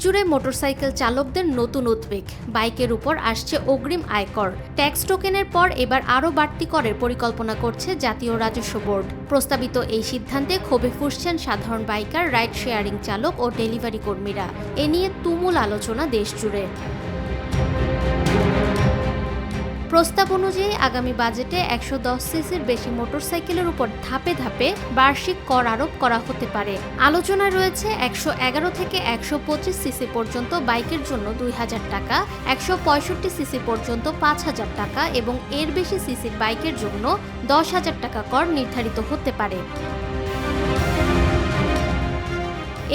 জুড়ে মোটরসাইকেল চালকদের নতুন উদ্বেগ, বাইকের উপর আসছে অগ্রিম আয়কর। ট্যাক্স টোকেনের পর এবার আরও বাড়তি করের পরিকল্পনা করছে জাতীয় রাজস্ব বোর্ড। প্রস্তাবিত এই সিদ্ধান্তে ক্ষোভে ফুঁসছেন সাধারণ বাইকার, রাইড শেয়ারিং চালক ও ডেলিভারি কর্মীরা। এ নিয়ে তুমুল আলোচনা দেশ জুড়ে। প্রস্তাব অনুযায়ী আগামী বাজেটে 110 সিসির বেশি মোটরসাইকেলের উপর ধাপে ধাপে বার্ষিক কর আরোপ করা হতে পারে। আলোচনায় রয়েছে 111 থেকে 125 সিসি পর্যন্ত বাইকের জন্য 2000 টাকা, 165 সিসি পর্যন্ত 5000 টাকা এবং এর বেশি সিসির বাইকের জন্য 10,000 টাকা কর নির্ধারিত হতে পারে।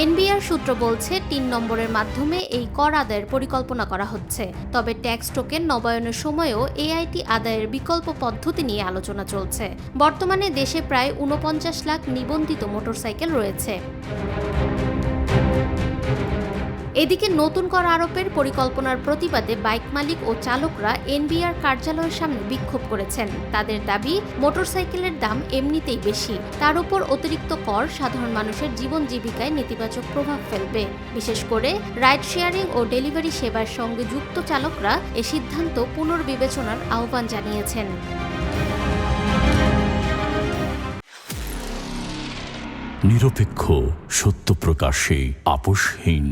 এনবিআর সূত্র বলছে 3 নম্বরের মাধ্যমে এই কর আদায়ের পরিকল্পনা করা হচ্ছে। তবে ট্যাক্স টোকেন নবায়নের সময়ও এআইটি আদায়ের বিকল্প পদ্ধতি নিয়ে আলোচনা চলছে। বর্তমানে দেশে প্রায় 49 লাখ নিবন্ধিত মোটরসাইকেল রয়েছে। এদিকে নতুন কর আরোপের পরিকল্পনার প্রতিবাদে বাইক মালিক ও চালকরা এনবিআর কার্যালয়ের সামনে বিক্ষোভ করেছেন। তাদের দাবি, মোটরসাইকেলের দাম এমনিতেই বেশি, তার উপর অতিরিক্ত কর সাধারণ মানুষের জীবন জীবিকায় নেতিবাচক প্রভাব ফেলবে। বিশেষ করে রাইড শেয়ারিং ও ডেলিভারি সেবার সঙ্গে যুক্ত চালকরা এ সিদ্ধান্ত পুনর্বিবেচনার আহ্বান জানিয়েছেন। নিরপেক্ষ, সত্য প্রকাশে আপোষহীন।